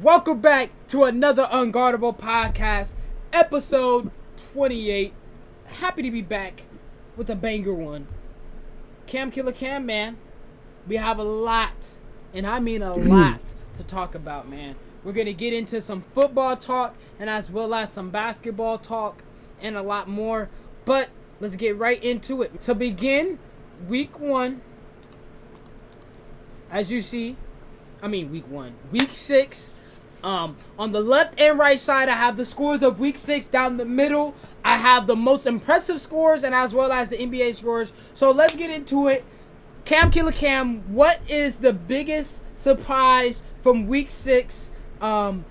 Welcome back to another Unguardable podcast, episode 28. Happy to be back with a banger one. Cam Killer Cam, man. We have a lot, and I mean a lot, to talk about, man. We're going to get into some football talk, and as well as some basketball talk, and a lot more. But let's get right into it. To begin, week 1, as you see, week 6. On the left and right side, I have the scores of week 6. Down the middle, I have the most impressive scores and as well as the NBA scores. So let's get into it. Cam Killer Cam, what is the biggest surprise from week 6? Man,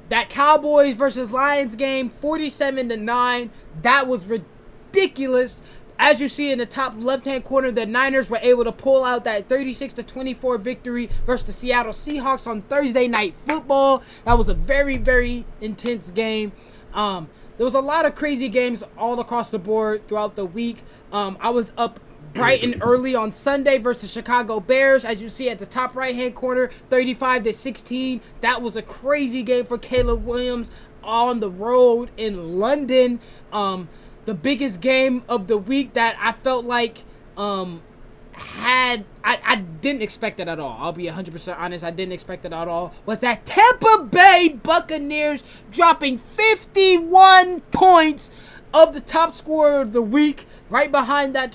that Cowboys versus Lions game, 47-9. That was ridiculous. As you see in the top left-hand corner, the Niners were able to pull out that 36-24 victory versus the Seattle Seahawks on Thursday Night Football. That was a very, very intense game. There was a lot of crazy games all across the board throughout the week. I was up bright and early on Sunday versus Chicago Bears. As you see at the top right-hand corner, 35-16. That was a crazy game for Caleb Williams on the road in London. The biggest game of the week that I felt like I didn't expect it at all. I'll be 100% honest. I didn't expect it at all. Was that Tampa Bay Buccaneers dropping 51 points of the top scorer of the week, right behind that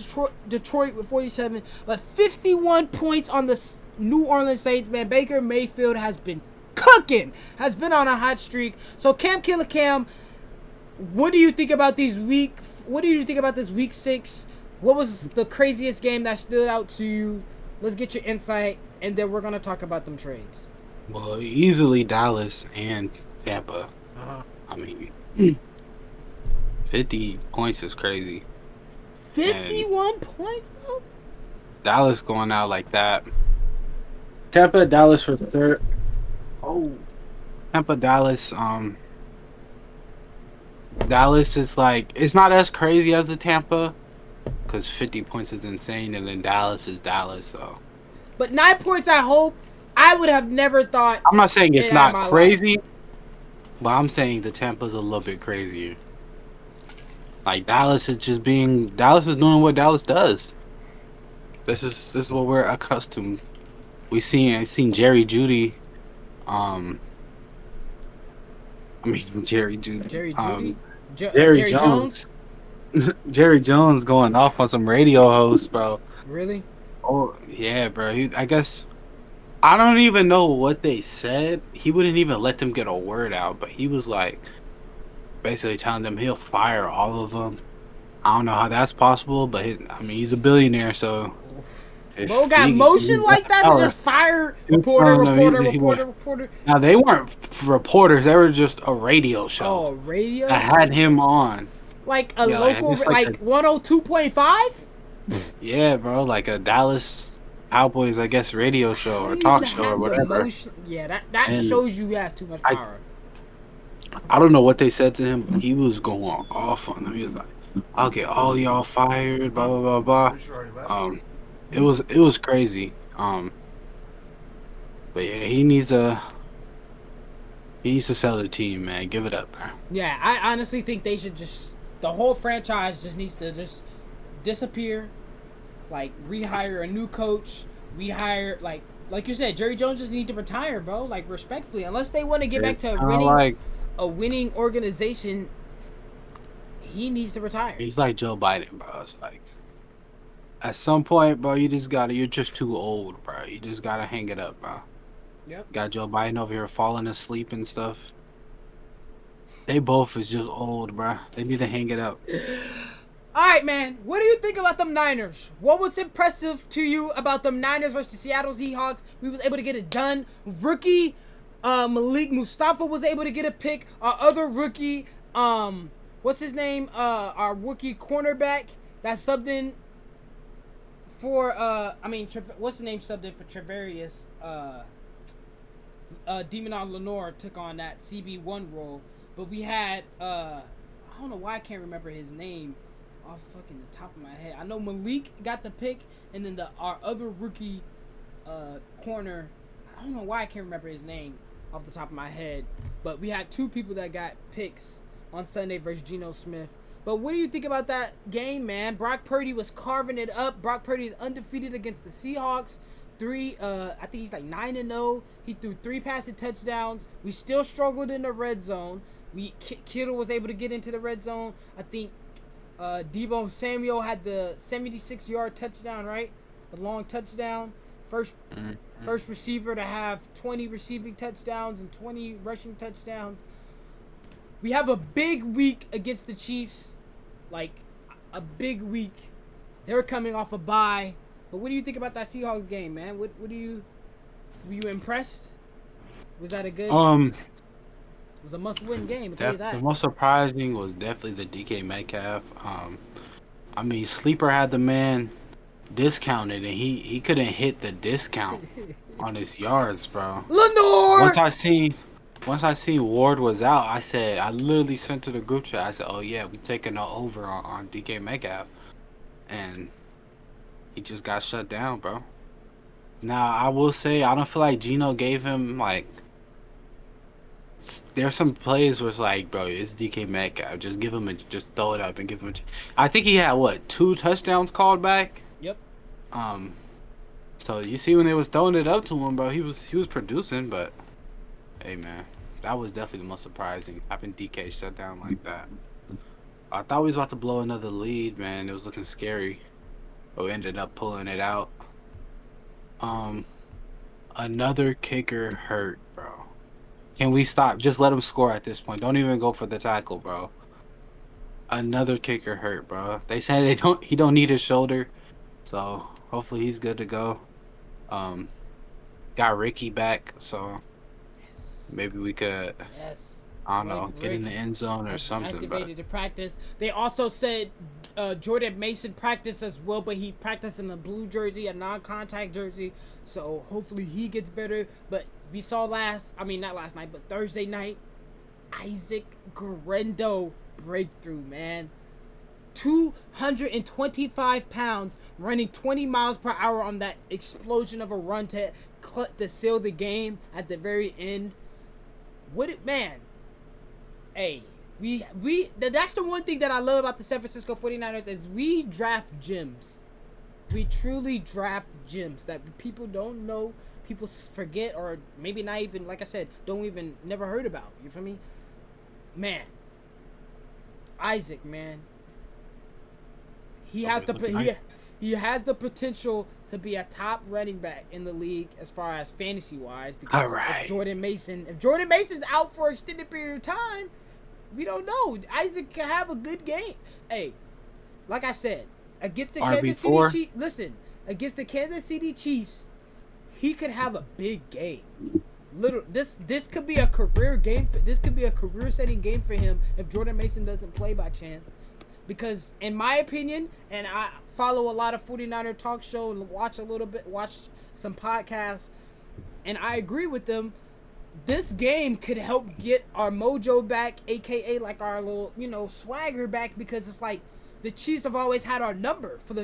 Detroit with 47. But 51 points on the New Orleans Saints, man. Baker Mayfield has been cooking, has been on a hot streak. So Cam Killer Cam, what do you think about this week 6? What was the craziest game that stood out to you? Let's get your insight, and then we're going to talk about them trades. Well, easily Dallas and Tampa. I mean, 50 points is crazy. 51 points, bro? Dallas going out like that. Tampa, Dallas for third. Tampa, Dallas. Dallas is like, it's not as crazy as the Tampa, because 50 points is insane, and then Dallas is Dallas. So, but 9 points, I would have never thought. I'm not saying it's not crazy, life. but I'm saying the Tampa's a little bit crazier. Like Dallas is doing what Dallas does. This is what we're accustomed. I seen Jerry Jeudy. Jerry Jeudy. Jerry Jones. Jerry Jones going off on some radio hosts, bro. Really? Oh yeah, bro. I guess I don't even know what they said. He wouldn't even let them get a word out, but he was like basically telling them he'll fire all of them. I don't know how that's possible, but he's a billionaire, so. Bro got motion like that to just fire reporter. Now, they weren't reporters. They were just a radio show. Oh, a radio that had him on. Like a local, like 102.5? Yeah, bro. Like a Dallas Cowboys, I guess, radio show or talk show or whatever. Yeah, that shows you he has too much power. I don't know what they said to him, but he was going off on them. He was like, I'll get all y'all fired, blah, blah, blah, blah. It was crazy. But yeah, he needs to sell the team, man. Give it up, bro. Yeah, I honestly think they should the whole franchise just needs to just disappear. Like rehire a new coach, rehire like you said, Jerry Jones just need to retire, bro. Like respectfully, unless they want to get back to a winning organization, he needs to retire. He's like Joe Biden, bro. It's like at some point, bro, you're just too old, bro. You just gotta hang it up, bro. Yep. Got Joe Biden over here falling asleep and stuff. They both is just old, bro. They need to hang it up. All right, man. What do you think about them Niners? What was impressive to you about them Niners versus Seattle Seahawks? We was able to get it done. Rookie Malik Mustafa was able to get a pick. Our other rookie, what's his name? Our rookie cornerback that subbed in for what's the name subbed in for Travarius? Demonon Lenore took on that CB1 role, but we had I don't know why I can't remember his name off fucking the top of my head. I know Malik got the pick, and then our other rookie corner, I I don't know why I can't remember his name off the top of my head, but we had 2 people that got picks on Sunday versus Geno Smith. But what do you think about that game, man? Brock Purdy was carving it up. Brock Purdy is undefeated against the Seahawks. I think he's like 9-0. He threw 3 passing touchdowns. We still struggled in the red zone. Kittle was able to get into the red zone. I think Deebo Samuel had the 76-yard touchdown, right? The long touchdown. First receiver to have 20 receiving touchdowns and 20 rushing touchdowns. We have a big week against the Chiefs. Like, a big week. They're coming off a bye. But what do you think about that Seahawks game, man? Were you impressed? Was that a good... It was a must-win game, I'll tell you that. The most surprising was definitely the DK Metcalf. I mean, Sleeper had the man discounted, and he couldn't hit the discount on his yards, bro. Lenore! Once I seen Ward was out, I literally sent to the group chat. I said, "Oh yeah, we taking the over on DK Metcalf," and he just got shut down, bro. Now I will say I don't feel like Geno gave him like. There's some plays where it's like, bro, it's DK Metcalf. Just give him just throw it up and give him. I think he had 2 touchdowns called back. Yep. So you see when they was throwing it up to him, bro, he was producing, but hey man, that was definitely the most surprising, having DK shut down like that. I thought we was about to blow another lead, man. It was looking scary, but we ended up pulling it out. Another kicker hurt, bro. Can we stop? Just let him score at this point. Don't even go for the tackle, bro. Another kicker hurt, bro. They said he don't need his shoulder, so hopefully he's good to go. Got Ricky back, so maybe we could. Yes. I don't know, get in the end zone or something. Activated to practice. They also said Jordan Mason practiced as well, but he practiced in a blue jersey, a non-contact jersey. So hopefully he gets better. But we saw not last night, but Thursday night, Isaac Guerendo breakthrough, man. 225 pounds, running 20 miles per hour on that explosion of a run to seal the game at the very end. Man. Hey, that's the one thing that I love about the San Francisco 49ers is we draft gems. We truly draft gems that people don't know, people forget, or maybe not even, like I said, never heard about. You feel me? Man. Isaac, man. He has the potential to be a top running back in the league as far as fantasy wise, because if Jordan Mason's out for an extended period of time, we don't know. Isaac can have a good game. Hey, like I said, against the Kansas City Chiefs, against the Kansas City Chiefs, he could have a big game. This could be a career game. This could be a career-setting game for him if Jordan Mason doesn't play by chance. Because in my opinion, and I follow a lot of 49er talk show and watch some podcasts, and I agree with them, this game could help get our mojo back, aka like our little, swagger back, because it's like the Chiefs have always had our number for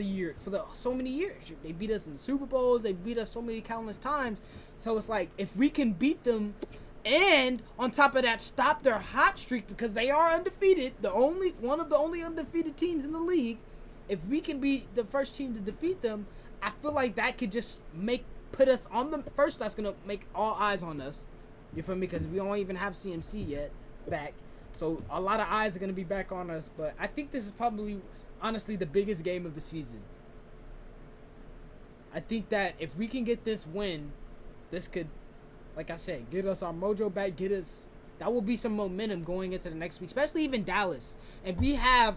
so many years. They beat us in the Super Bowls, they beat us so many countless times. So it's like if we can beat them and on top of that stop their hot streak, because they are undefeated, one of the only undefeated teams in the league, if we can be the first team to defeat them, I feel like that could just put us on them first. That's gonna make all eyes on us. You feel me? Because we don't even have CMC yet back. So a lot of eyes are going to be back on us. But I think this is probably, honestly, the biggest game of the season. I think that if we can get this win, this could, like I said, get us our mojo back. That will be some momentum going into the next week, especially even Dallas. And we have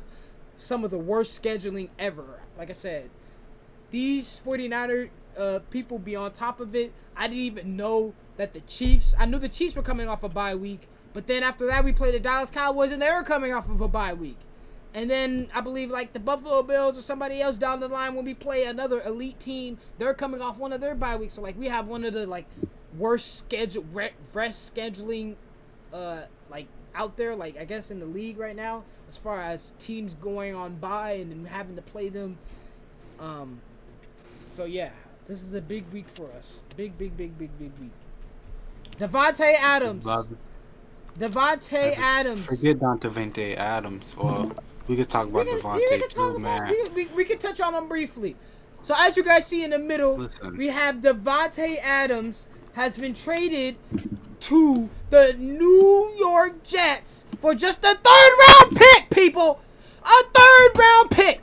some of the worst scheduling ever. Like I said, these 49er people be on top of it. I didn't even know that I knew the Chiefs were coming off a bye week, but then after that we played the Dallas Cowboys and they were coming off of a bye week. And then I believe like the Buffalo Bills or somebody else down the line when we play another elite team, they're coming off one of their bye weeks. So like we have one of the like worst rest scheduling like out there, like I guess in the league right now, as far as teams going on bye and then having to play them. So yeah, this is a big week for us. Big week. Devontae Adams. Love it. Devontae Adams. Forget Devontae Adams. Well, we could talk about We Devontae can talk too, about man. we can touch on him briefly. So as you guys see in the middle, Listen. we have Devontae Adams has been traded to the New York Jets for just a 3rd-round pick, people. A 3rd-round pick.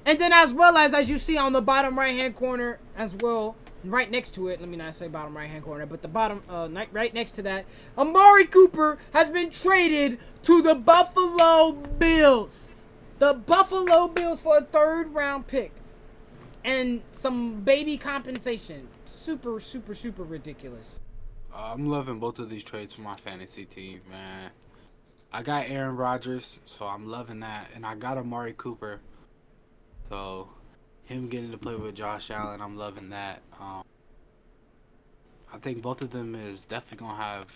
And then as well as you see on the bottom right-hand corner as well, right next to it, let me not say bottom right-hand corner, but the bottom, right next to that, Amari Cooper has been traded to the Buffalo Bills. The Buffalo Bills for a 3rd-round pick. And some baby compensation. Super, super, super ridiculous. I'm loving both of these trades for my fantasy team, man. I got Aaron Rodgers, so I'm loving that. And I got Amari Cooper. So, him getting to play with Josh Allen, I'm loving that. I think both of them is definitely going to have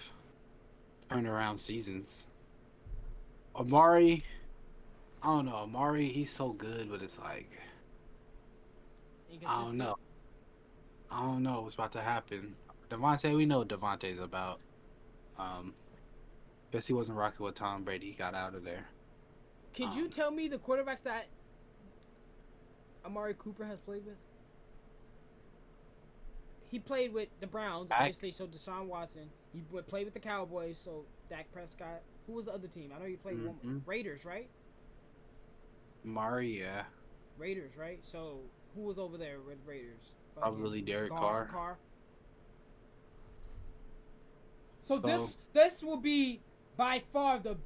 turnaround seasons. Amari, I don't know. Amari, he's so good, but it's like, I don't know. I don't know what's about to happen. Devontae, we know what Devontae's about. Guess he wasn't rocking with Tom Brady. He got out of there. Could you tell me the quarterbacks that Amari Cooper has played with? He played with the Browns, obviously, so Deshaun Watson. He played with the Cowboys, so Dak Prescott. Who was the other team? I know he played one. Raiders, right? Amari, yeah. Raiders, right? So who was over there with Raiders? Probably Derek Carr. So this will be by far the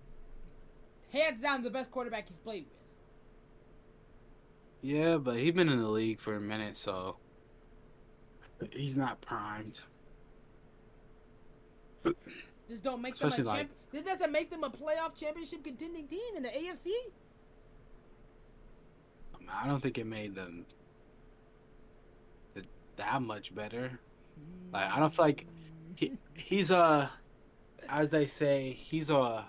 hands down the best quarterback he's played with. Yeah, but he's been in the league for a minute, so he's not primed. This don't make them a champ. This doesn't make them a playoff championship contending team in the AFC. I don't think it made them that much better. Like, I don't feel like he's as they say, he's like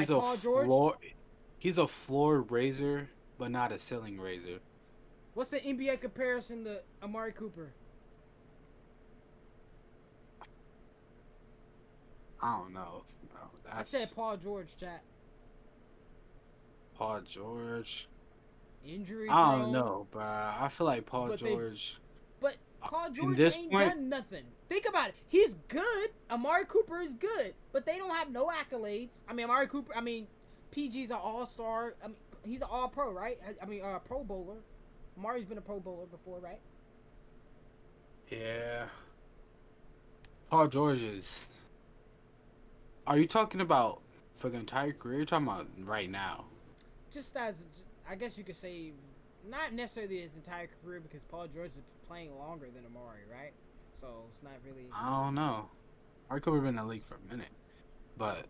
Paul George. He's a floor raiser, but not a ceiling raiser. What's the NBA comparison to Amari Cooper? I don't know. I said Paul George, chat. Paul George. Injury. I don't know, but I feel like Paul George. But Paul George ain't done nothing. Think about it. He's good. Amari Cooper is good, but they don't have no accolades. I mean, Amari Cooper. I mean, PG's an all-star. I mean, he's an all-pro, right? I mean, Pro Bowler. Amari's been a Pro Bowler before, right? Yeah. Paul George is. Are you talking about for the entire career? You're talking about right now. Just as, I guess you could say, not necessarily his entire career, because Paul George is playing longer than Amari, right? So it's not really. I don't know. Amari Cooper been in the league for a minute, but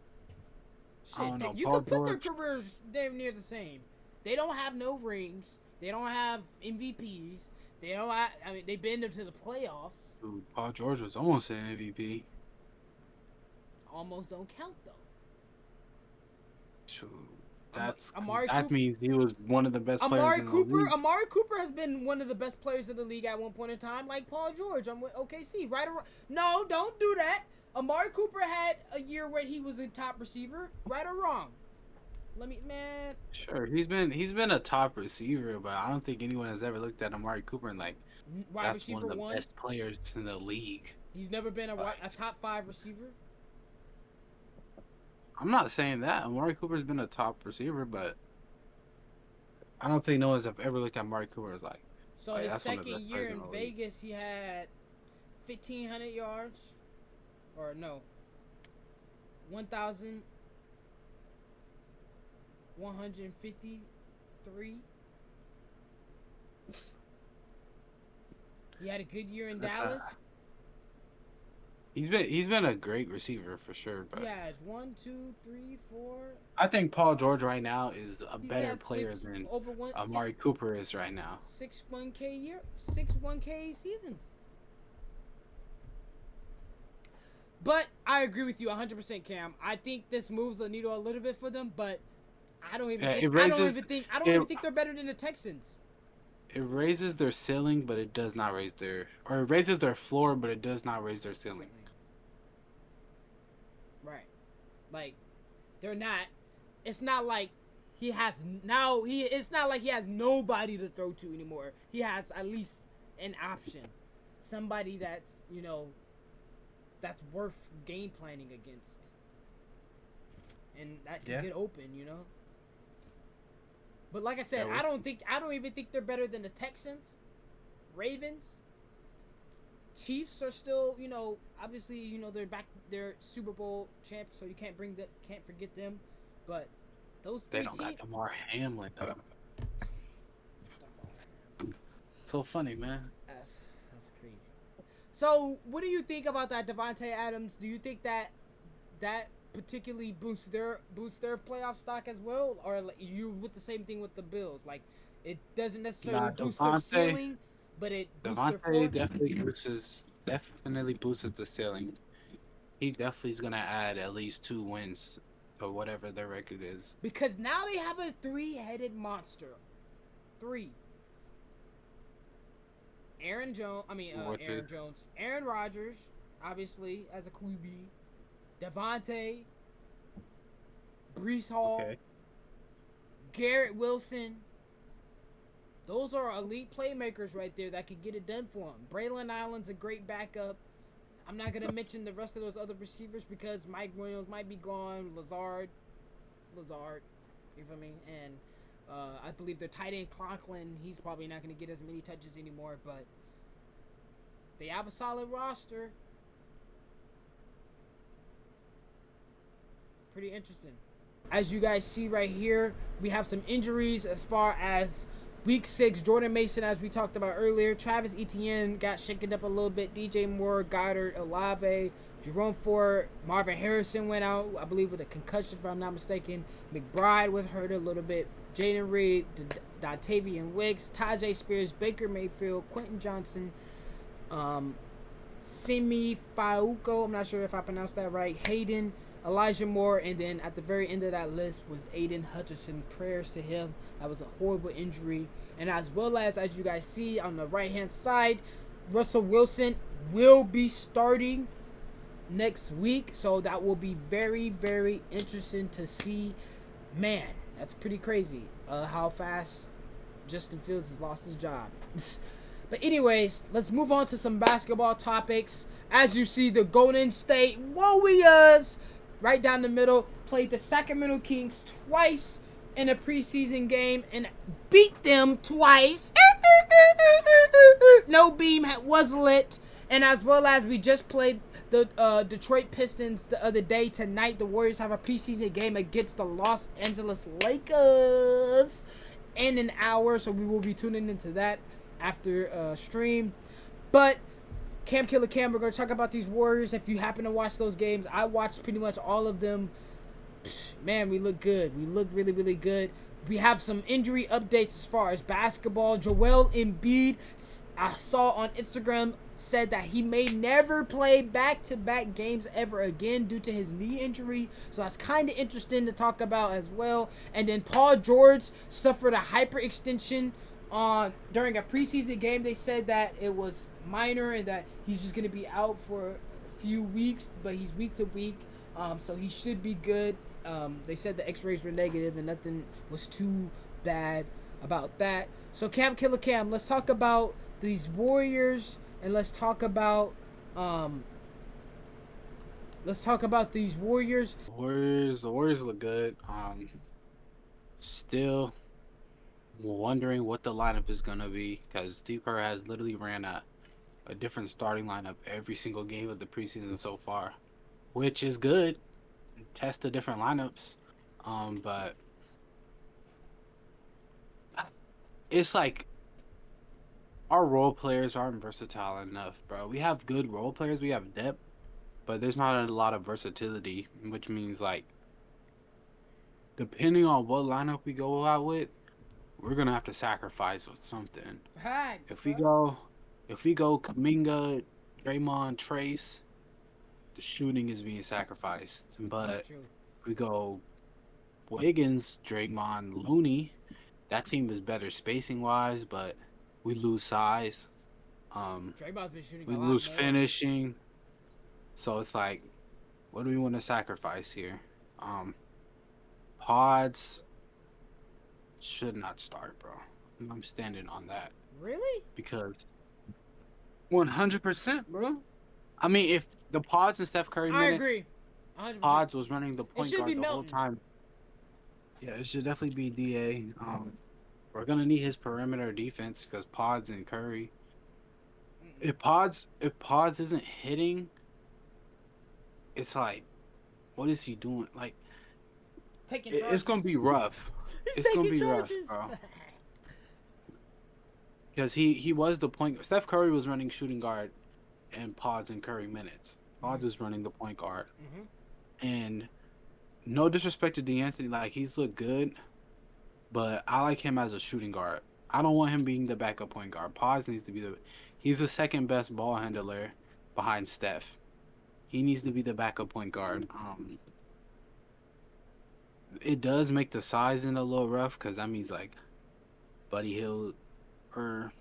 shit, I don't know. You Paul could put George, their careers damn near the same. They don't have no rings. They don't have MVPs. They don't. I mean, they've been to the playoffs. Dude, Paul George was almost an MVP. Almost don't count though. Shoot. That means he was one of the best players in the league. Amari Cooper has been one of the best players in the league at one point in time, like Paul George. I'm with OKC. Right or no, don't do that. Amari Cooper had a year where he was a top receiver. Right or wrong? Man. Sure, he's been a top receiver, but I don't think anyone has ever looked at Amari Cooper and like that's one of the best players in the league. He's never been a top 5 receiver. I'm not saying that Amari Cooper's been a top receiver, but I don't think no one's ever looked at Amari Cooper as like. So his second year in Vegas, he had 1,500 yards, or no, 1,153. He had a good year in Dallas. He's been a great receiver for sure, but yeah, 1, 2, 3, 4. I think Paul George right now is a better player than Amari Cooper is right now. 6 1K seasons. But I agree with you 100%, Cam. I think this moves the needle a little bit for them, but I don't even think they're better than the Texans. It raises their ceiling, but it does not raise their, or it raises their floor, but it does not raise their ceiling. Right. Like they're not. It's not like he has now. He. It's not like he has nobody to throw to anymore. He has at least an option, somebody that's that's worth game planning against, and that can Yeah. get open. But like I said, Yeah. I don't even think they're better than the Texans, Ravens. Chiefs are still, obviously, they're Super Bowl champs, so you can't forget them. But those They three don't got teams, Damar Hamlin. So funny, man. that's crazy. So, what do you think about that, Devontae Adams? Do you think that particularly boosts their playoff stock as well, or like, you with the same thing with the Bills? Like, it doesn't necessarily Nah, boost their ceiling, but it boosts their floor. Devontae definitely boosts the ceiling. He definitely is gonna add at least 2 wins to whatever their record is. Because now they have a three-headed monster. Three. Which Aaron is Jones. Aaron Rodgers, obviously, as a QB. Devontae. Brees Hall. okay. Garrett Wilson. Those are elite playmakers right there that could get it done for him. Braylon Allen's a great backup. I'm not going to mention the rest of those other receivers because Mike Williams might be gone. Lazard. You feel me? And I believe their tight end Conklin, he's probably not going to get as many touches anymore, but they have a solid roster. Pretty interesting. As you guys see right here, we have some injuries as far as week 6. Jordan Mason, as we talked about earlier. Travis Etienne got shaken up a little bit. DJ Moore, Goddard, Olave, Jerome Ford, Marvin Harrison went out, I believe, with a concussion, if I'm not mistaken. McBride was hurt a little bit. Jaden Reed, Dontavian Wicks, Tajay Spears, Baker Mayfield, Quentin Johnson, Simi Fauco, I'm not sure if I pronounced that right, Hayden, Elijah Moore, and then at the very end of that list was Aiden Hutchinson. Prayers to him. That was a horrible injury. And as well as you guys see on the right-hand side, Russell Wilson will be starting next week. So that will be very, very interesting to see. Man, that's pretty crazy how fast Justin Fields has lost his job. But anyways, let's move on to some basketball topics. As you see, the Golden State Warriors, right down the middle, played the Sacramento Kings twice in a preseason game and beat them twice. No beam was lit. And as well as we just played the Detroit Pistons the other day, tonight the Warriors have a preseason game against the Los Angeles Lakers in an hour. So we will be tuning into that after stream. But Cam Killer Cam, we're going to talk about these Warriors. If you happen to watch those games, I watched pretty much all of them. Man, we look good. We look really, really good. We have some injury updates as far as basketball. Joel Embiid, I saw on Instagram, said that he may never play back-to-back games ever again due to his knee injury. So that's kind of interesting to talk about as well. And then Paul George suffered a hyperextension during a preseason game. They said that it was minor and that he's just going to be out for a few weeks, but he's week to week, so he should be good. They said the x-rays were negative and nothing was too bad about that. So Cam Killer Cam, let's talk about these Warriors and let's talk about these Warriors. The Warriors look good. Still wondering what the lineup is gonna be because Steve Kerr has literally ran a different starting lineup every single game of the preseason so far, which is good. Test the different lineups, but it's like our role players aren't versatile enough, bro. We have good role players, we have depth, but there's not a lot of versatility, which means like depending on what lineup we go out with, we're gonna have to sacrifice with something. Facts, If we go Kuminga, Draymond, Trace, the shooting is being sacrificed. But if we go Wiggins, Draymond, Looney, that team is better spacing wise, but we lose size. Draymond's been shooting We a lot lose more. finishing. So it's like What do we want to sacrifice here? Um, Pods should not start, bro. I'm standing on that Really? because 100%, bro. I mean, if the Pods and Steph Curry I minutes, agree. 100%. Pods was running the It point should be guard the whole Melton. time. Yeah, it should definitely be Da. We're gonna need his perimeter defense because Pods and Curry. Mm-mm. If Pods isn't hitting, it's like, what is he doing? Like, Taking it's gonna charges. be rough. He's It's gonna taking be rough, charges. bro. Because he was the point. Steph Curry was running shooting guard and Pods and Curry minutes. Hmm. Pods is running the point guard, Hmm. and no disrespect to D'Anthony, like he's looked good, but I like him as a shooting guard. I don't want him being the backup point guard. Pods needs to be the. He's the second best ball handler behind Steph. He needs to be the backup point guard. It does make the sizing a little rough because that means like Buddy Hill or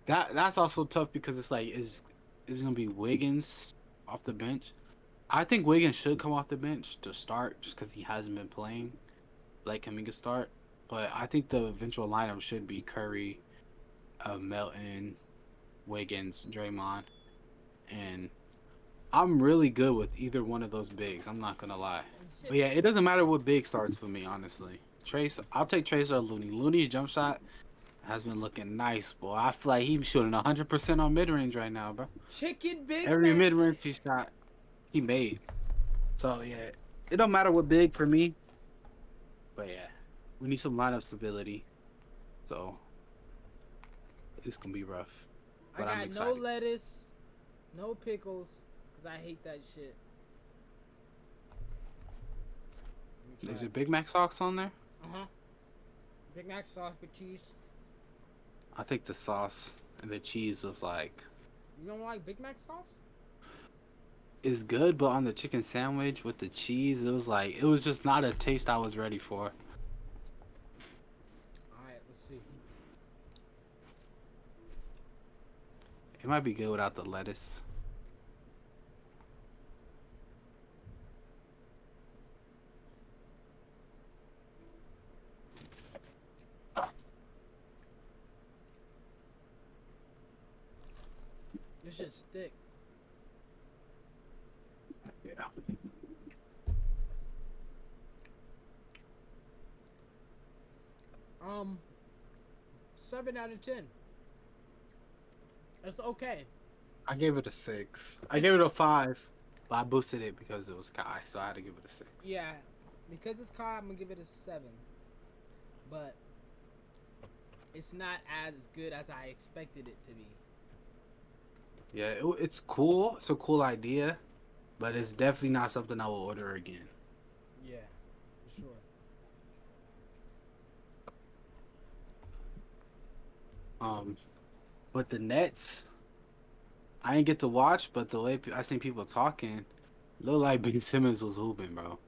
that's also tough because it's like is it gonna be Wiggins off the bench? I think Wiggins should come off the bench to start just because he hasn't been playing. Like Kaminga start, but I think the eventual lineup should be Curry, Melton, Wiggins, Draymond, and I'm really good with either one of those bigs. I'm not gonna lie, Shit. but yeah, it doesn't matter what big starts for me, honestly. Trace, I'll take Trace or Looney. Looney's jump shot has been looking nice, boy. I feel like he's shooting 100% on mid range right now, bro. Chicken Big Every Mac. mid range he shot, he made. So yeah, it don't matter what big for me, but yeah, we need some lineup stability. So it's gonna be rough, I but I'm got no excited. lettuce, no pickles, because I hate that shit. Is it Big Mac sauce on there? Uh huh. Big Mac sauce with cheese. I think the sauce and the cheese was like You don't like Big Mac sauce? is good, but on the chicken sandwich with the cheese, it was just not a taste I was ready for. Alright, let's see. It might be good without the lettuce. This shit's thick. Yeah. 7 out of 10. It's okay. I gave it a 6. I gave it a 5, but I boosted it because it was Kai, so I had to give it a 6. Yeah, because it's Kai, I'm gonna give it a 7. But it's not as good as I expected it to be. Yeah, it's cool. It's a cool idea, but it's definitely not something I will order again. Yeah, for sure. Um, but the Nets, I didn't get to watch, but the way I seen people talking, looked like Ben Simmons was hooping, bro.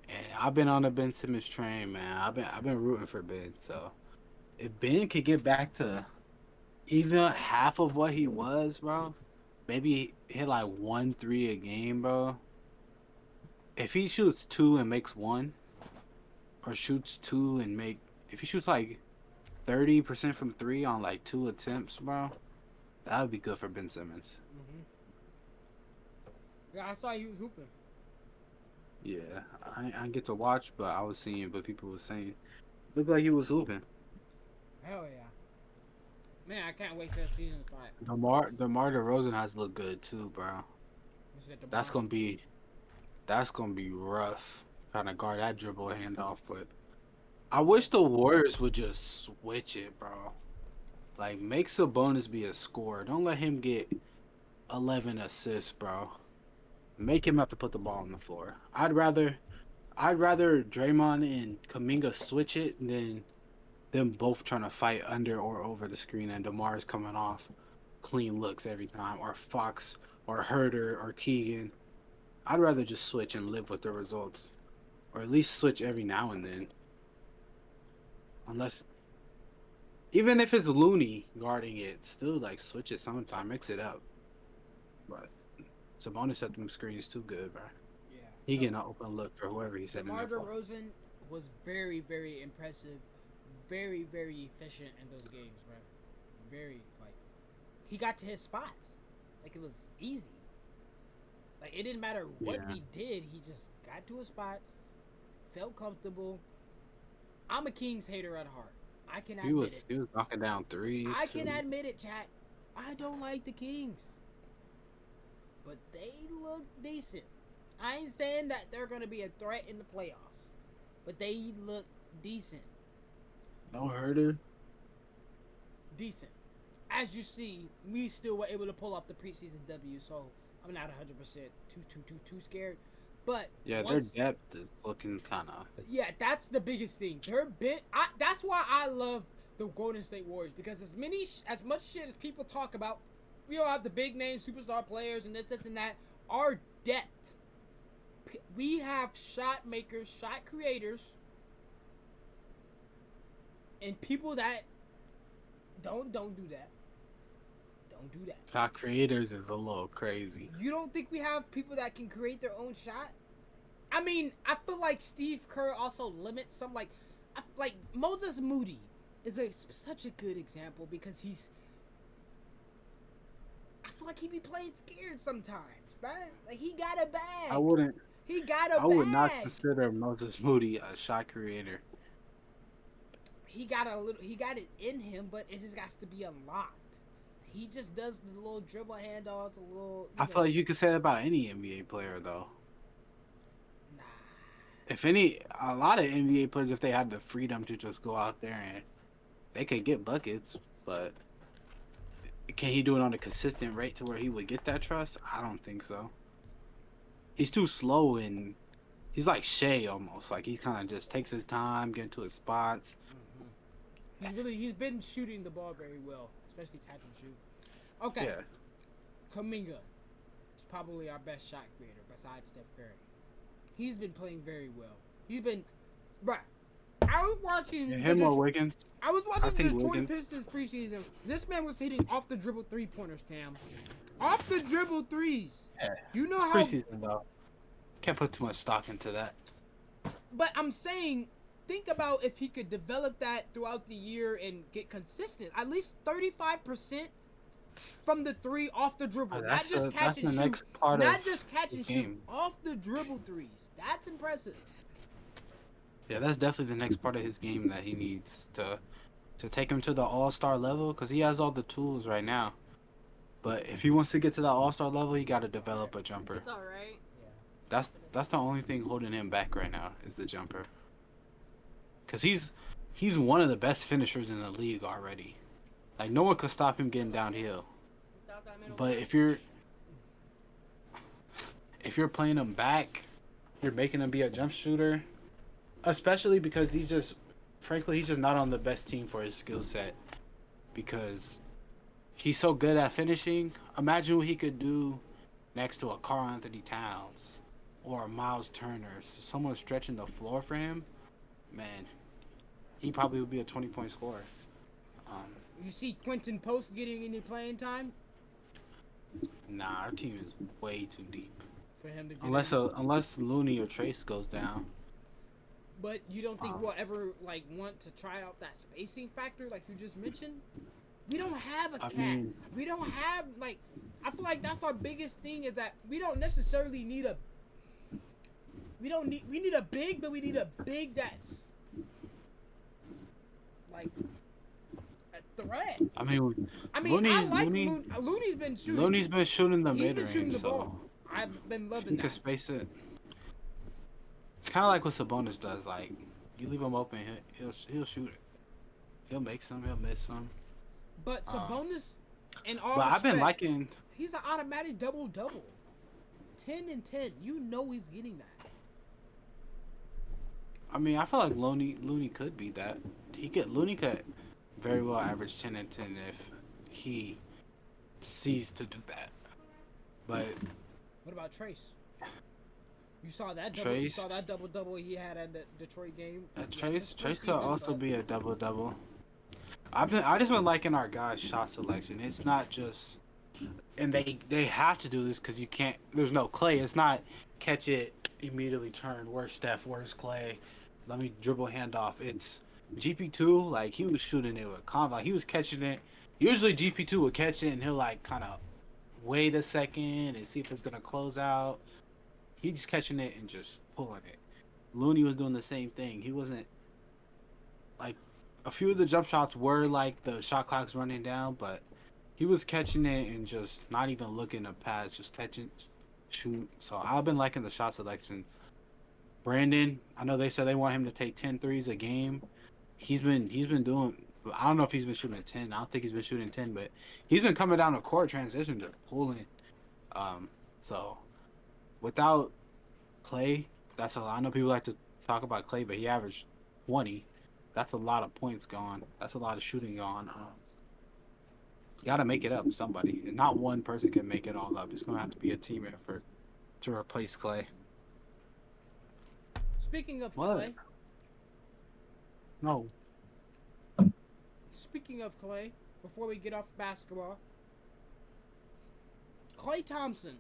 And I've been on the Ben Simmons train, man. I've been rooting for Ben. So if Ben could get back to even half of what he was, bro, maybe hit like 1 3 a game, bro. If he shoots two and makes one, or shoots two and make, if he shoots like 30% from three on like 2 attempts, bro, that would be good for Ben Simmons. Hmm. Yeah, I saw he was hooping. Yeah, I didn't get to watch, but I was seeing, but people were saying, looked like he was hooping. Hell yeah. Man, I can't wait till the season start. DeMar DeRozan has looked good too, bro. Let's get the That's bar. gonna be rough trying to guard that dribble handoff. But I wish the Warriors would just switch it, bro. Like make Sabonis be a scorer. Don't let him get 11 assists, bro. Make him have to put the ball on the floor. I'd rather Draymond and Kaminga switch it than them both trying to fight under or over the screen and DeMar's coming off clean looks every time, or Fox or Herder or Keegan. I'd rather just switch and live with the results, or at least switch every now and then. Unless, even if it's Looney guarding it, still like switch it sometime, mix it up. But Sabonis set them screens too good, bro. Yeah. He getting an open look for whoever he's setting DeMar there for. DeRozan was very, very impressive, very, very efficient in those games, bro. Very like he got to his spots, like it was easy. Like it didn't matter what Yeah. he did, he just got to his spots, felt comfortable. I'm a Kings hater at heart. I can admit it. He was knocking down threes I too. can admit it, chat. I don't like the Kings, but they look decent. I ain't saying that they're gonna be a threat in the playoffs, but they look decent. No Herder. Decent. As you see, we still were able to pull off the preseason W, so I'm not 100% too scared. But Yeah, once, their depth is looking kind of. yeah, that's the biggest thing. That's why I love the Golden State Warriors, because as much shit as people talk about, we don't have the big name superstar players and this and that. Our depth, we have shot makers, shot creators, and people that don't do that. Don't do that. Shot creators is a little crazy. You don't think we have people that can create their own shot? I mean, I feel like Steve Kerr also limits some, like Moses Moody is such a good example, because I feel like he be playing scared sometimes, man. Like he got a bag. I wouldn't. He got a I would not bag. consider Moses Moody a shot creator. He got it in him, but it just got to be unlocked. He just does the little dribble handoffs, I feel like you could say that about any NBA player, though. Nah. A lot of NBA players, if they had the freedom to just go out there and they could get buckets, but can he do it on a consistent rate to where he would get that trust? I don't think so. He's too slow, and he's like Shea almost. Like he kind of just takes his time, getting to his spots. He's been shooting the ball very well, especially catch and shoot. Okay. Yeah. Kuminga is probably our best shot creator besides Steph Curry. He's been playing very well. Bruh. I was watching Him or Wiggins. I was watching the think Detroit Wiggins. Pistons preseason. This man was hitting off the dribble 3-pointers, Cam. Off the dribble threes. Yeah. You know how Preseason though. Can't put too much stock into that. But I'm saying, think about if he could develop that throughout the year and get consistent. At least 35% from the three off the dribble. Not just catch and shoot. Not just catch and shoot. Off the dribble threes. That's impressive. Yeah, that's definitely the next part of his game that he needs to take him to the all-star level, because he has all the tools right now. But if he wants to get to that all-star level, he got to develop a jumper. It's all right. That's the only thing holding him back right now is the jumper. Because he's one of the best finishers in the league already. Like, no one could stop him getting downhill. But if you're playing him back, you're making him be a jump shooter. Especially because he's just not on the best team for his skill set. Because he's so good at finishing. Imagine what he could do next to a Karl Anthony Towns or a Miles Turner. Someone stretching the floor for him. Man, he probably would be a 20-point scorer. You see Quentin Post getting any playing time? Nah, our team is way too deep. For him to get Unless Looney or Trace goes down. But you don't think we'll ever want to try out that spacing factor like you just mentioned? We don't have a cat. We don't have I feel like that's our biggest thing, is that we don't necessarily need we need a big, but we need a big that's like a threat. I mean Looney's been shooting. Looney's been shooting the He's been mid-range, shooting the so ball. I've been loving he that. can space it. It's kind of like what Sabonis does. Like, you leave him open, he'll shoot it. He'll make some, he'll miss some. But Sabonis, in all But respect, I've been liking. he's an automatic double-double. 10 and 10. You know he's getting that. I mean, I feel like Looney could be that. Looney could very well average 10 and 10 if he sees to do that. But What about Trace? You saw that double-double he had at the Detroit game. Trace could also be a double-double. I just been liking our guys' shot selection. It's not just and they have to do this because you can't. There's no Clay. It's not catch it immediately turn. Where's Steph? Where's Clay? Let me dribble handoff. It's GP2. Like he was shooting it with calm. Like he was catching it. Usually GP2 would catch it and he'll like kind of wait a second and see if it's gonna close out. He just catching it and just pulling it. Looney was doing the same thing. He wasn't like a few of the jump shots were like the shot clock's running down, but he was catching it and just not even looking to pass, just catching, shoot. So I've been liking the shot selection. Brandon, I know they said they want him to take 10 threes a game. He's been doing. I don't know if he's been shooting 10. I don't think he's been shooting 10, but he's been coming down the court transition to pulling. So without Clay, that's a lot. I know people like to talk about Clay, but he averaged 20. That's a lot of points gone. That's a lot of shooting gone. You got to make it up, somebody. And not one person can make it all up. It's going to have to be a team effort to replace Clay. Speaking of What? Clay. No. Speaking of Clay, before we get off basketball, Klay Thompson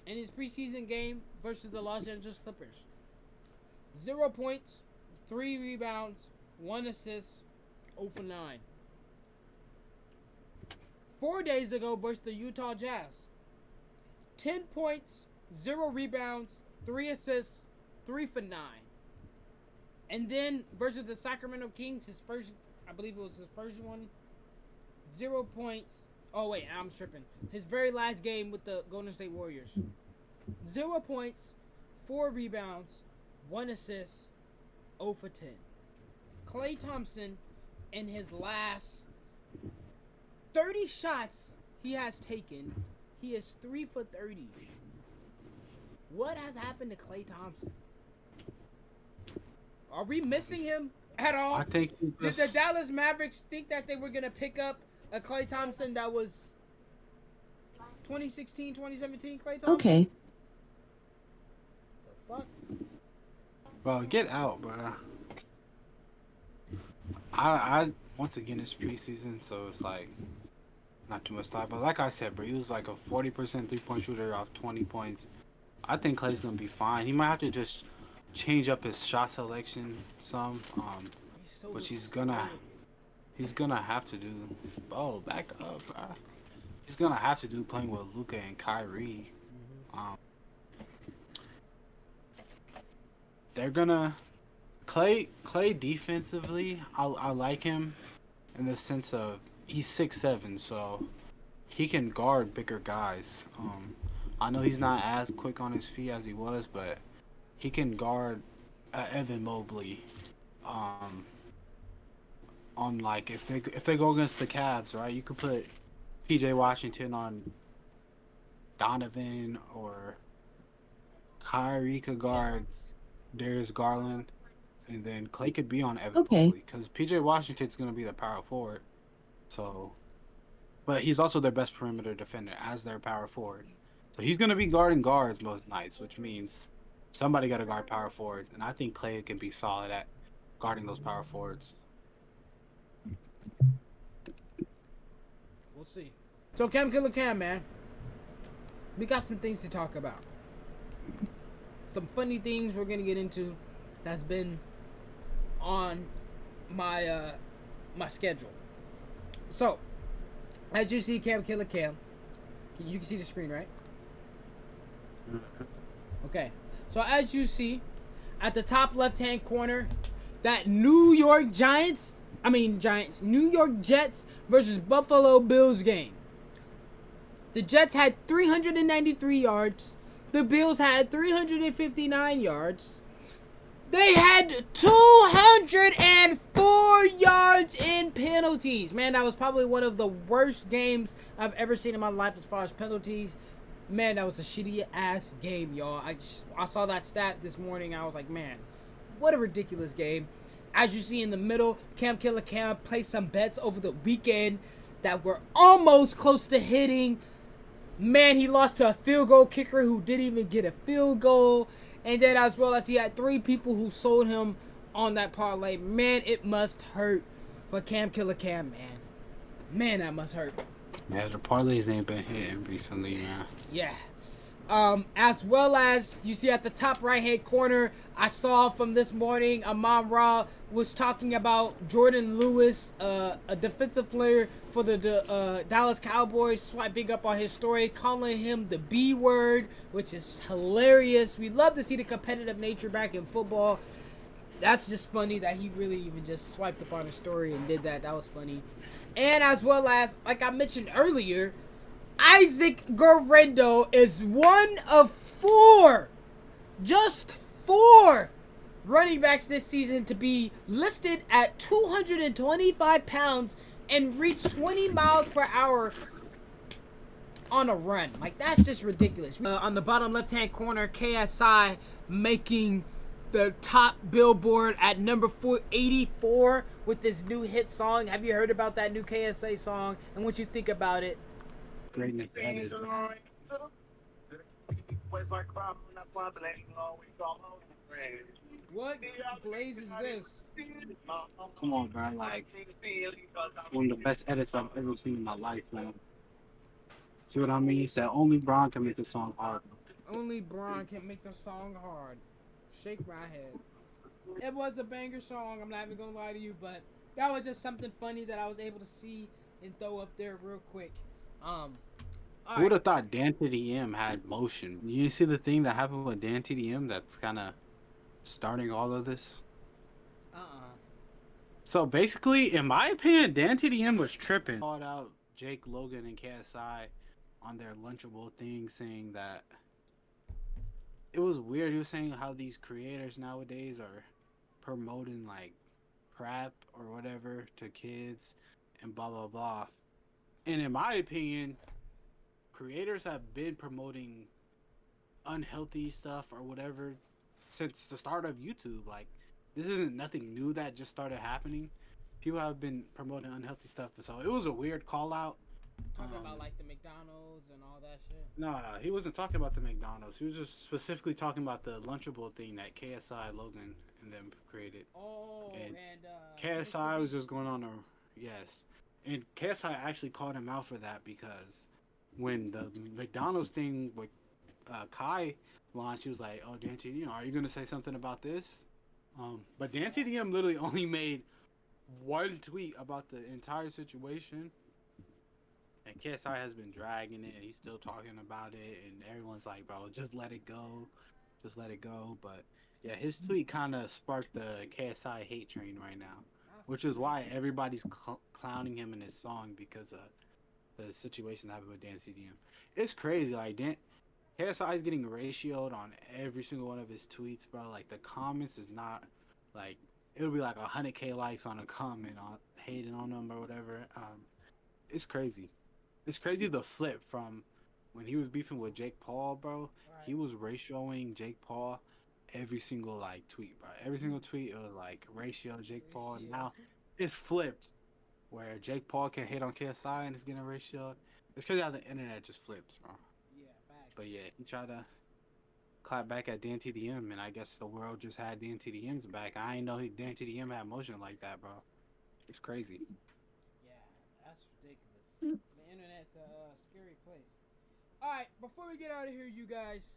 in his preseason game versus the Los Angeles Clippers. 0 points, 3 rebounds, 1 assist, 0 for 9. 4 days ago versus the Utah Jazz. 10 points, 0 rebounds, 3 assists, 3 for 9. And then versus the Sacramento Kings, his first, I believe it was his first one, 0 points. Oh wait, I'm tripping. His very last game with the Golden State Warriors. 0 points, 4 rebounds, 1 assist, 0 for 10. Klay Thompson, in his last 30 shots he has taken, he is 3 for 30. What has happened to Klay Thompson? Are we missing him at all? I think Did the Dallas Mavericks think that they were going to pick up a Klay Thompson that was 2016, 2017 Klay Thompson? Okay. The fuck? Bro, get out, bro. I once again it's preseason, so it's like not too much thought. But like I said, bro, he was like a 40% 3-point shooter off 20 points. I think Clay's gonna be fine. He might have to just change up his shot selection some, which he's gonna have to do. Oh, back up, bro. He's gonna have to do playing with Luka and Kyrie. They're gonna Clay defensively. I like him in the sense of he's 6'7", so he can guard bigger guys. I know he's not as quick on his feet as he was, but he can guard Evan Mobley. On like if they go against the Cavs, right? You could put PJ Washington on Donovan, or Kyrie could guard Darius Garland, and then Clay could be on Evan Mobley because PJ Washington's gonna be the power forward. So, but he's also their best perimeter defender as their power forward. So he's gonna be guarding guards most nights, which means somebody got to guard power forwards, and I think Clay can be solid at guarding those power forwards. We'll see. So Cam Killer Cam, man, we got some things to talk about. Some funny things we're gonna get into that's been on my my schedule. So, as you see, Cam Killer Cam, you can see the screen, right? Okay. So as you see, at the top left-hand corner, that New York Jets versus Buffalo Bills game. The Jets had 393 yards. The Bills had 359 yards. They had 204 yards in penalties. Man, that was probably one of the worst games I've ever seen in my life as far as penalties. Man, that was a shitty-ass game, y'all. I saw that stat this morning. I was like, man, what a ridiculous game. As you see in the middle, Cam Killer Cam placed some bets over the weekend that were almost close to hitting. Man, he lost to a field goal kicker who didn't even get a field goal. And then as well as he had 3 people who sold him on that parlay. Man, it must hurt for Cam Killer Cam, man. Man, that must hurt. Yeah, the parlays ain't been hitting recently, man. Yeah. As well as you see at the top right hand corner, I saw from this morning, Amon Ra was talking about Jordan Lewis, a defensive player for the Dallas Cowboys, swiping up on his story, calling him the B word, which is hilarious. We love to see the competitive nature back in football. That's just funny that he really even just swiped up on his story and did that. That was funny. And as well as, like I mentioned earlier, Isaac Guerrero is one of four, just four running backs this season to be listed at 225 pounds and reach 20 miles per hour on a run. Like, that's just ridiculous. On the bottom left-hand corner, KSI making the top Billboard at number 484 with this new hit song. Have you heard about that new KSA song and what you think about it? Greatness that is. What blaze is this? Come on, bro. Like, one of the best edits I've ever seen in my life, man. See what I mean? He said only Braun can make the song hard. Only Braun can make the song hard. Shake my head. It was a banger song, I'm not even gonna lie to you, but that was just something funny that I was able to see and throw up there real quick. Who would have thought Dan TDM had motion? You see the thing that happened with Dan TDM that's kind of starting all of this? So basically, in my opinion, Dan TDM was tripping. Called out Jake Logan and KSI on their Lunchable thing, saying that it was weird. He was saying how these creators nowadays are promoting like PrEP or whatever to kids and blah blah blah. And in my opinion, creators have been promoting unhealthy stuff or whatever since the start of YouTube. Like, this isn't nothing new that just started happening. People have been promoting unhealthy stuff, so it was a weird call out. Talking about like the McDonald's and all that shit. Nah, he wasn't talking about the McDonald's. He was just specifically talking about the Lunchable thing that KSI, Logan, and them created. Oh, and KSI was just going on a yes, and KSI actually called him out for that because when the McDonald's thing with Kai launched, he was like, "Oh, Dan TDM, are you gonna say something about this?" But Dan TDM literally only made one tweet about the entire situation. And KSI has been dragging it, and he's still talking about it, and everyone's like, bro, just let it go. Just let it go. But, yeah, his tweet kind of sparked the KSI hate train right now, which is why everybody's clowning him in his song because of the situation that happened with Dan TDM. It's crazy. Like, KSI is getting ratioed on every single one of his tweets, bro. Like, the comments is not, like, it'll be like 100K likes on a comment on hating on him or whatever. It's crazy. It's crazy the flip from when he was beefing with Jake Paul, bro. Right. He was ratioing Jake Paul every single like tweet, bro. Every single tweet it was like ratio Jake Paul. Now it's flipped where Jake Paul can hit on KSI and it's getting ratioed. It's crazy how the internet just flips, bro. Yeah, facts. But yeah, he tried to clap back at Dan TDM, and I guess the world just had Dan TDM's back. I ain't know Dan TDM had motion like that, bro. It's crazy. Yeah, that's ridiculous. The internet's a scary place. Alright, before we get out of here, you guys,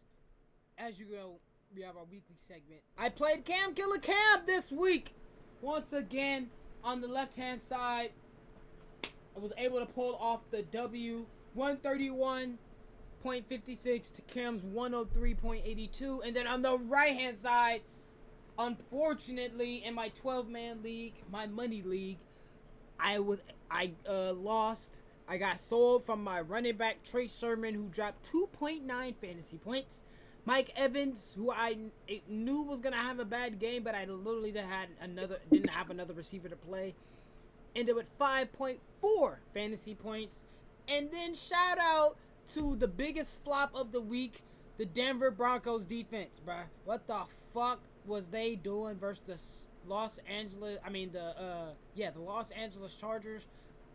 as you go, we have our weekly segment. I played Cam Killer Cam this week. Once again, on the left-hand side, I was able to pull off the W, 131.56 to Cam's 103.82. And then on the right-hand side, unfortunately, in my 12-man league, my money league, I lost. I got sold from my running back Trey Sermon, who dropped 2.9 fantasy points. Mike Evans, who I knew was gonna have a bad game, but I literally didn't have another receiver to play. Ended with 5.4 fantasy points. And then shout out to the biggest flop of the week, the Denver Broncos defense, bruh. What the fuck was they doing versus the Los Angeles Chargers?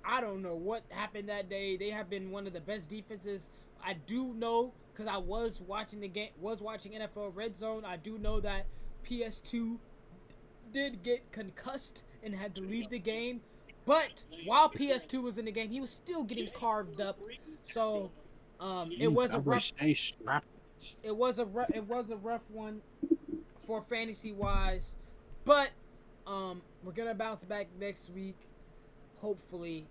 I don't know what happened that day. They have been one of the best defenses. I do know, because I was watching NFL Red Zone, I do know that PS2 did get concussed and had to leave the game. But while PS2 was in the game, he was still getting carved up. So it was I a rough wish they strapped. it was a rough one for fantasy wise. But we're gonna bounce back next week, hopefully.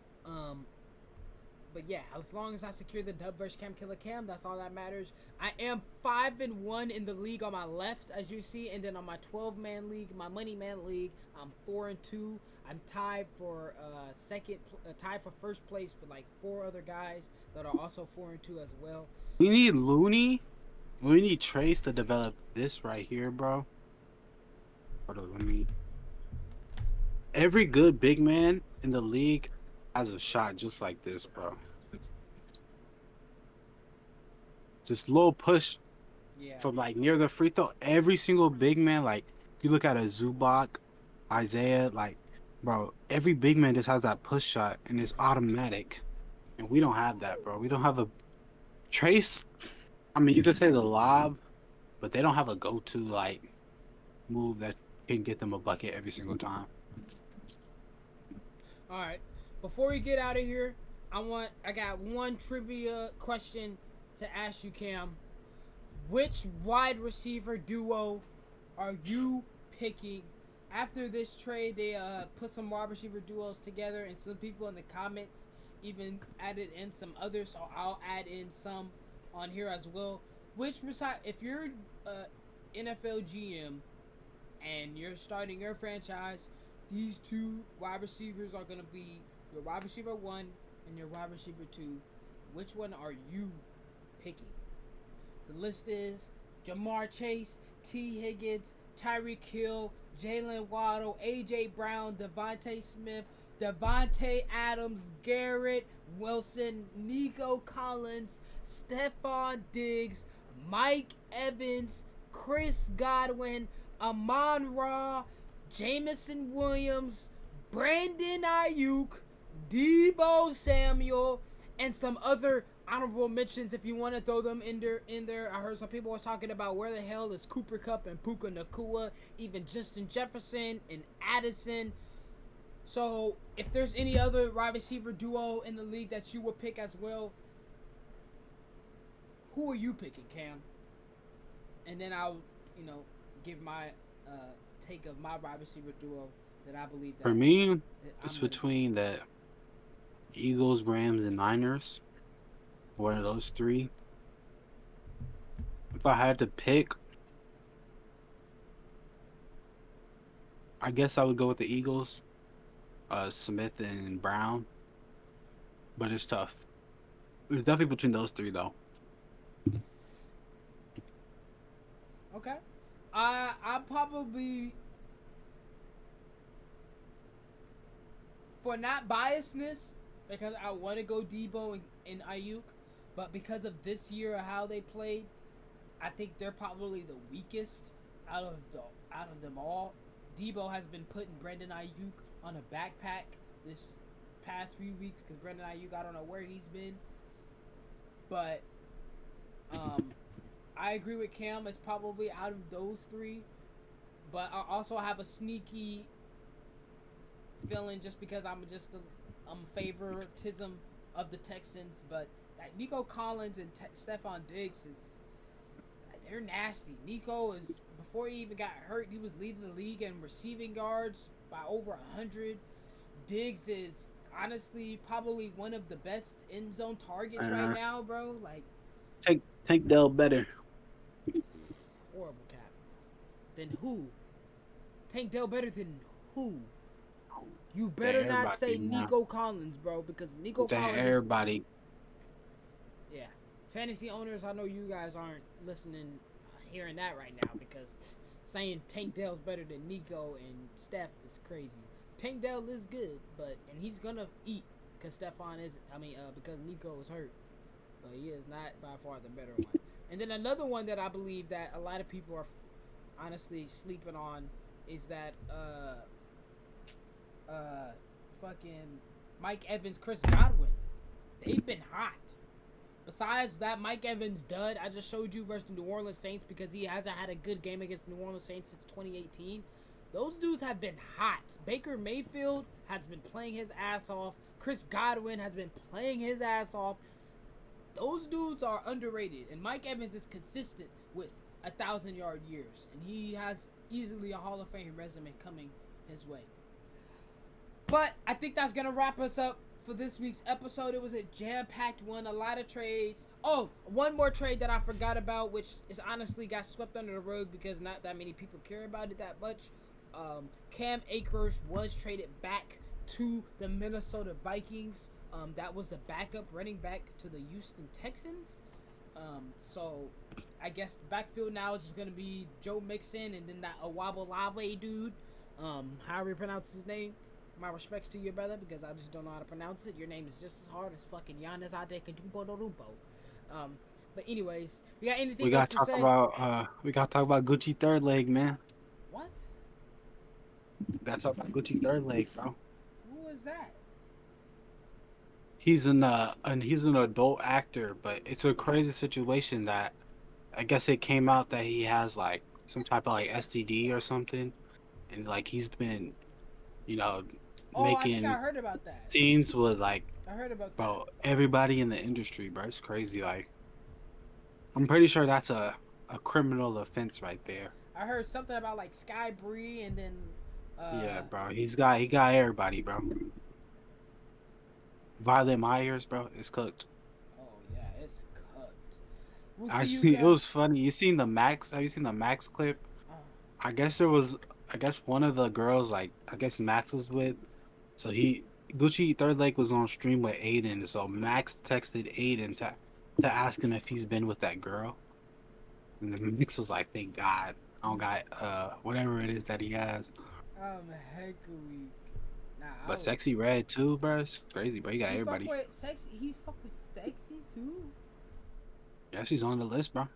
But yeah, as long as I secure the dub versus Cam Killer Cam, that's all that matters. I am 5-1 in the league on my left, as you see, and then on my 12-man league, my money man league, I'm 4-2. I'm tied for tied for first place with like 4 other guys that are also 4-2 as well. We need Looney. We need Trace to develop this right here, bro. Hold on, let me. Every good big man in the league has a shot just like this, bro. Just little push Yeah. from like near the free throw. Every single big man, like if you look at a Zubac, Isaiah, like bro, every big man just has that push shot and it's automatic. And we don't have that, bro. We don't have a Trace. I mean, you could say the lob, but they don't have a go-to like move that can get them a bucket every single time. All right. Before we get out of here, I got one trivia question to ask you, Cam. Which wide receiver duo are you picking? After this trade, they put some wide receiver duos together, and some people in the comments even added in some others. So I'll add in some on here as well. If you're NFL GM and you're starting your franchise, these 2 wide receivers are going to be your wide receiver 1 and your wide receiver 2. Which one are you picking? The list is Jamar Chase, T. Higgins, Tyreek Hill, Jalen Waddle, A.J. Brown, Devontae Smith, Devontae Adams, Garrett Wilson, Nico Collins, Stephon Diggs, Mike Evans, Chris Godwin, Amon-Ra, Jameson Williams, Brandon Ayuk, Deebo Samuel, and some other honorable mentions if you want to throw them in there. I heard some people was talking about where the hell is Cooper Kupp and Puka Nacua, even Justin Jefferson and Addison. So if there's any other wide receiver duo in the league that you would pick as well, who are you picking, Cam? And then I'll, give my take of my wide receiver duo that I believe that For me, it's between the Eagles, Rams, and Niners. One of those 3. If I had to pick, I guess I would go with the Eagles, Smith and Brown. But it's tough. It's definitely between those 3, though. Okay. I probably, for not biasness, because I want to go Deebo and Ayuk, but because of this year of how they played, I think they're probably the weakest out of them all. Deebo has been putting Brandon Ayuk on a backpack this past few weeks because Brandon Ayuk, I don't know where he's been, but I agree with Cam. It's probably out of those 3, but I also have a sneaky feeling just because I'm favoritism of the Texans, but like Nico Collins and Stephon Diggs they're nasty. Nico is, before he even got hurt, he was leading the league in receiving yards by over 100. Diggs is honestly probably one of the best end zone targets right now, bro. Like, Tank Dell better. Horrible cap. Than who? Tank Dell better than who? You better not say Nico Collins, bro, because Nico Collins. Everybody. Yeah. Fantasy owners, I know you guys aren't listening, hearing that right now, because saying Tank Dell's better than Nico and Steph is crazy. Tank Dell is good, and he's gonna eat because because Nico is hurt, but he is not by far the better one. And then another one that I believe that a lot of people are honestly sleeping on is that fucking Mike Evans, Chris Godwin. They've been hot. Besides that Mike Evans dud I just showed you versus the New Orleans Saints, because he hasn't had a good game against New Orleans Saints since 2018. Those dudes have been hot. Baker Mayfield has been playing his ass off. Chris Godwin has been playing his ass off. Those dudes are underrated, and Mike Evans is consistent with 1,000-yard years, and he has easily a Hall of Fame resume coming his way. But I think that's gonna wrap us up for this week's episode. It was a jam-packed one, a lot of trades. Oh, one more trade that I forgot about, which is honestly got swept under the rug because not that many people care about it that much. Cam Akers was traded back to the Minnesota Vikings. That was the backup running back to the Houston Texans. So I guess the backfield now is just going to be Joe Mixon and then that Awabalabe dude. However you pronounce his name. My respects to you, brother, because I just don't know how to pronounce it. Your name is just as hard as fucking Giannis Adetokounmpo. But anyways, we got anything else to say? We gotta talk about Gucci third leg, man. What? We gotta talk about Gucci third leg, bro. Who is that? He's an adult actor, but it's a crazy situation that I guess it came out that he has like some type of like STD or something, and like he's been, I making think I heard about that. scenes with like, I heard about that. bro, everybody in the industry, bro. It's crazy. Like, I'm pretty sure that's a criminal offense right there. I heard something about like Sky Bree and then. Yeah, bro. He got everybody, bro. Violet Myers, bro. It's cooked. Oh yeah, it's cooked. We'll Actually, it was funny. You seen the Max? Have you seen the Max clip? I guess one of the girls, like, I guess Max was with. So Gucci third leg was on stream with Aiden. So Max texted Aiden to ask him if he's been with that girl. And then Max was like, thank God. I don't got whatever it is that he has. I'm hecka weak. But Sexy Red too, bro. It's crazy, bro. You got everybody. He fuck with Sexy too. Yeah, she's on the list, bro.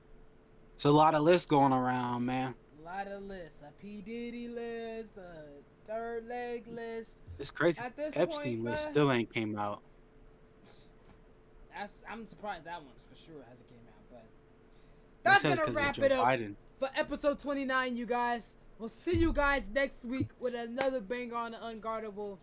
It's a lot of lists going around, man. A lot of lists. A P Diddy list, a third leg list. It's crazy. At this Epstein point, list still ain't came out. I'm surprised that one's for sure hasn't came out, but that's gonna wrap it up for episode 29, you guys. We'll see you guys next week with another banger on the Unguardable.